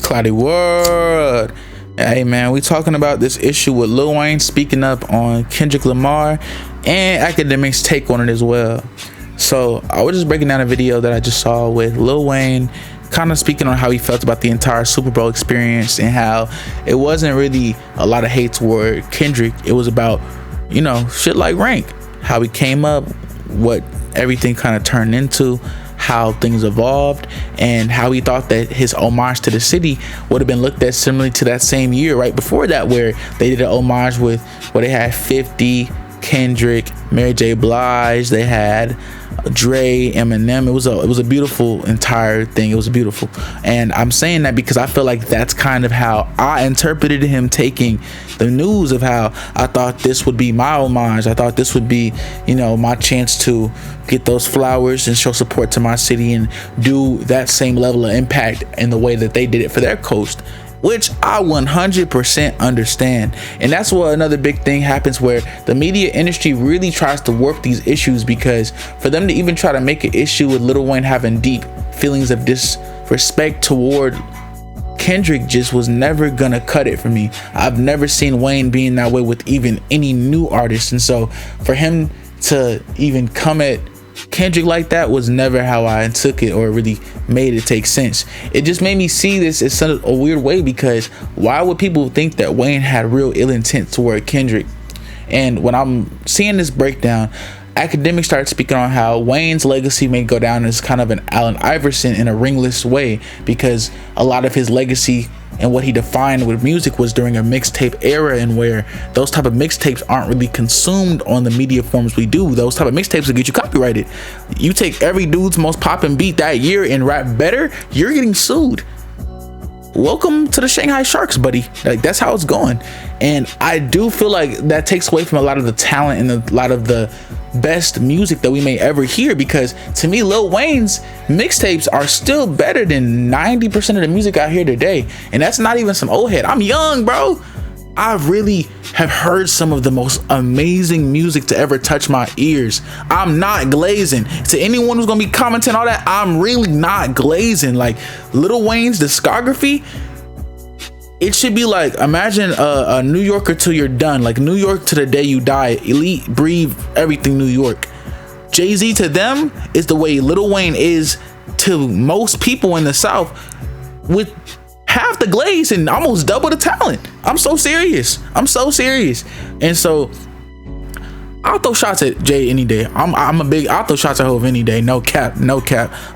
Cloudy World. Hey man, we talking about this issue with Lil Wayne speaking up on Kendrick Lamar and Academic's take on it as well. So I was just breaking down a video that I just saw with Lil Wayne kind of speaking on how he felt about the entire Super Bowl experience and how it wasn't really a lot of hate toward Kendrick. It was about, you know, shit like rank, how he came up, what everything kind of turned into, how things evolved, and how he thought that his homage to the city would have been looked at similarly to that same year right before that, where they did an homage with where they had 50, Kendrick, Mary J. Blige, they had Dre, Eminem. It was a beautiful entire thing. It was beautiful. And I'm saying that because I feel like that's kind of how I interpreted him taking the news, of how I thought this would be my homage. I thought this would be, you know, my chance to get those flowers and show support to my city and do that same level of impact in the way that they did it for their coast, which I 100% understand. And that's what another big thing happens, where the media industry really tries to warp these issues, because for them to even try to make an issue with Lil Wayne having deep feelings of disrespect toward Kendrick just was never gonna cut it for me. I've never seen Wayne being that way with even any new artist, and so for him to even come at Kendrick like that was never how I took it, or really made it take sense. It just made me see this in such a weird way, because why would people think that Wayne had real ill intent toward Kendrick? And when I'm seeing this breakdown, Academic started speaking on how Wayne's legacy may go down as kind of an Allen Iverson in a ringless way, because a lot of his legacy and what he defined with music was during a mixtape era, and where those type of mixtapes aren't really consumed on the media forms we do. Those type of mixtapes will get you copyrighted. You take every dude's most poppin' beat that year and rap better, you're getting sued. Welcome to the Shanghai Sharks, buddy. Like, that's how it's going. And I do feel like that takes away from a lot of the talent and a lot of the best music that we may ever hear, because to me, Lil Wayne's mixtapes are still better than 90% of the music out here today. And that's not even some old head. I'm young, bro. I really have heard some of the most amazing music to ever touch my ears. I'm not glazing. To anyone who's gonna be commenting all that, I'm really not glazing. Like, Lil Wayne's discography, it should be like, imagine a New Yorker till you're done, like New York to the day you die, elite, breathe, everything New York. Jay-Z to them is the way Lil Wayne is to most people in the South, with half the glaze and almost double the talent. I'm so serious. And so I'll throw shots at Jay any day. I'll throw shots at Hov any day. No cap.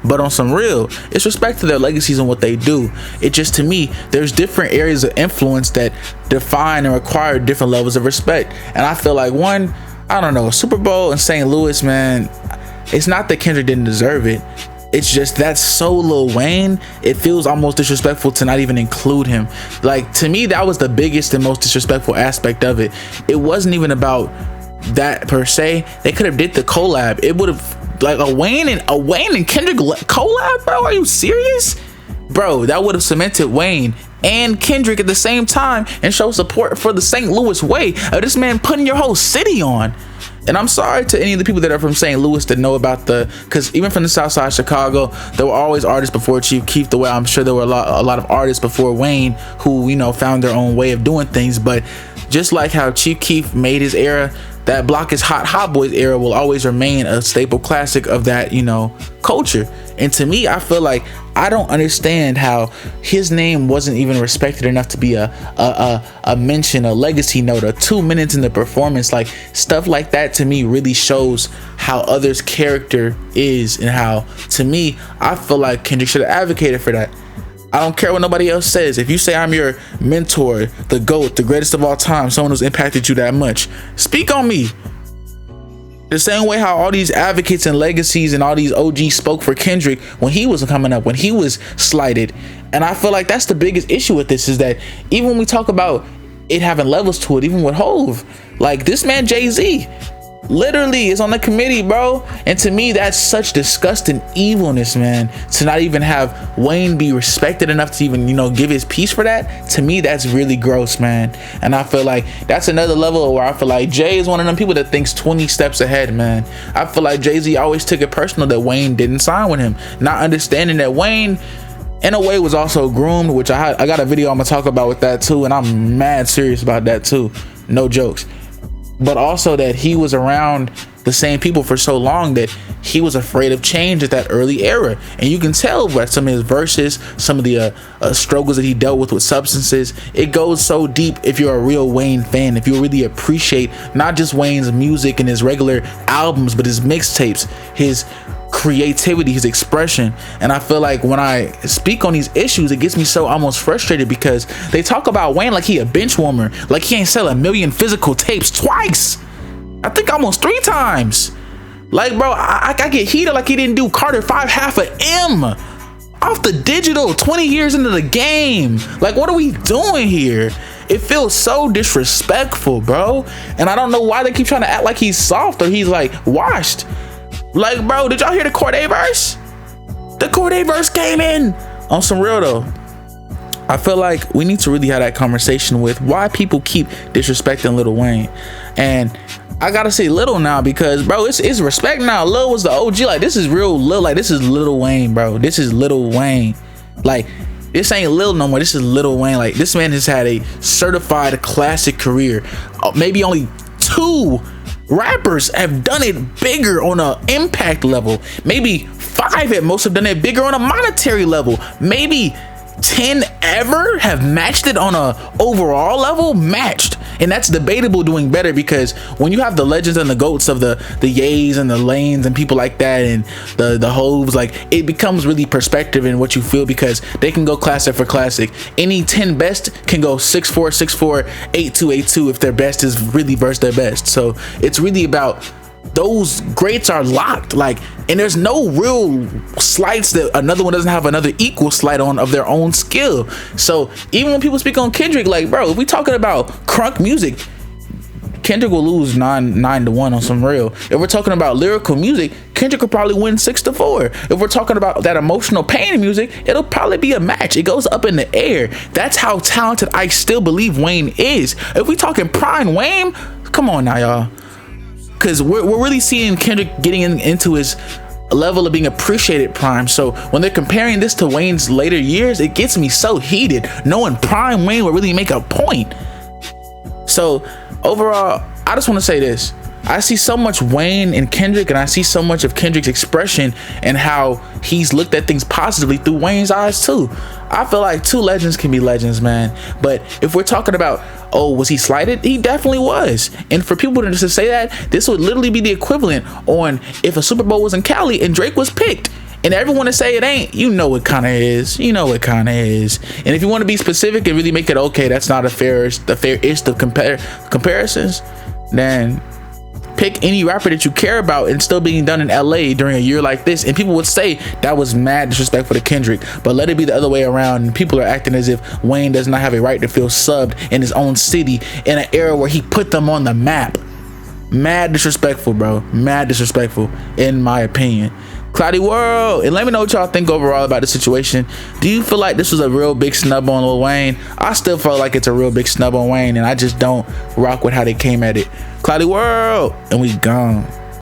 But on some real, it's respect to their legacies and what they do. It just, to me, there's different areas of influence that define and require different levels of respect. And I feel like, one, I don't know, Super Bowl in St. Louis, man, it's not that Kendrick didn't deserve it. It's just that's so Lil Wayne, it feels almost disrespectful to not even include him. Like, to me, that was the biggest and most disrespectful aspect of it. It wasn't even about that per se. They could have did the collab. It would have, like, a Wayne and Kendrick collab, bro. Are you serious? Bro, that would have cemented Wayne and Kendrick at the same time and show support for the St. Louis way of this man putting your whole city on. And I'm sorry to any of the people that are from St. Louis that know about because even from the South Side of Chicago, there were always artists before Chief Keef, the way I'm sure there were a lot of artists before Wayne who, you know, found their own way of doing things. But just like how Chief Keef made his era, that Block is Hot Boys era will always remain a staple classic of that, you know, culture. And to me, I feel like I don't understand how his name wasn't even respected enough to be a mention, a legacy note, a 2 minutes in the performance. Like, stuff like that to me really shows how others' character is, and how, to me, I feel like Kendrick should have advocated for that. I don't care what nobody else says. If you say I'm your mentor, the GOAT, the greatest of all time, someone who's impacted you that much, speak on me. The same way how all these advocates and legacies and all these OGs spoke for Kendrick when he was coming up, when he was slighted. And I feel like that's the biggest issue with this, is that even when we talk about it having levels to it, even with Hov, like, this man Jay-Z literally is on the committee, bro. And to me, that's such disgusting evilness, man, to not even have Wayne be respected enough to even, you know, give his piece for that. To me, that's really gross, man. And I feel like that's another level where I feel like Jay is one of them people that thinks 20 steps ahead, man. I feel like Jay-Z always took it personal that Wayne didn't sign with him, not understanding that Wayne in a way was also groomed, which I got a video I'm gonna talk about with that too, and I'm mad serious about that too, no jokes. But also that he was around the same people for so long that he was afraid of change at that early era, and you can tell by some of his verses, some of the struggles that he dealt with substances. It goes so deep. If you're a real Wayne fan, if you really appreciate not just Wayne's music and his regular albums, but his mixtapes, his creativity, his expression. And I feel like when I speak on these issues, it gets me so almost frustrated, because they talk about Wayne like he a bench warmer, like he ain't sell 1 million physical tapes twice, I think almost 3 times. Like, bro, I get heated like he didn't do Carter 5 half a M off the digital 20 years into the game. Like, what are we doing here? It feels so disrespectful, bro. And I don't know why they keep trying to act like he's soft or he's like washed. Like, bro, did y'all hear the Corday verse? The Corday verse came in on some real though. I feel like we need to really have that conversation with why people keep disrespecting Lil Wayne. And I gotta say Lil now, because bro, it's respect now. Lil was the OG. Like, this is real Lil. Like, this is Lil Wayne, bro. This is Lil Wayne. Like, this ain't Lil no more. This is Lil Wayne. Like, this man has had a certified classic career. Maybe only 2 rappers have done it bigger on an impact level. Maybe 5 at most have done it bigger on a monetary level. Maybe 10 ever have matched it on a overall level. Matched. And that's debatable doing better, because when you have the legends and the goats of the Yays and the Lanes and people like that, and the Hoves, like, it becomes really perspective in what you feel, because they can go classic for classic. Any 10 best can go 6'4", 6'4", 8'2", 8'2" if their best is really versus their best. So it's really about those greats are locked, like, and there's no real slights that another one doesn't have another equal slight on of their own skill. So even when people speak on Kendrick, like, bro, if we talking about crunk music, Kendrick will lose 9-1 on some real. If we're talking about lyrical music, Kendrick could probably win 6-4. If we're talking about that emotional pain music, it'll probably be a match. It goes up in the air. That's how talented I still believe Wayne is. If we talking prime Wayne, come on now, y'all. Because we're really seeing Kendrick getting into his level of being appreciated prime. So when they're comparing this to Wayne's later years, it gets me so heated knowing prime Wayne will really make a point. So overall, I just want to say this. I see so much Wayne in Kendrick, and I see so much of Kendrick's expression and how he's looked at things positively through Wayne's eyes too. I feel like 2 legends can be legends, man. But if we're talking about, oh, was he slighted? He definitely was. And for people to just say that, this would literally be the equivalent on if a Super Bowl was in Cali and Drake was picked. And everyone to say it ain't, you know it kind of is. You know it kind of is. And if you want to be specific and really make it okay, that's not the fairest of comparisons, then pick any rapper that you care about and still being done in LA during a year like this, and people would say that was mad disrespectful to Kendrick. But let it be the other way around, and people are acting as if Wayne does not have a right to feel subbed in his own city in an era where he put them on the map. Mad disrespectful, bro. Mad disrespectful, in my opinion. Cloudy World, and let me know what y'all think overall about the situation. Do you feel like this was a real big snub on Lil Wayne? I still feel like it's a real big snub on Wayne, and I just don't rock with how they came at it. Cloudy World, and we gone.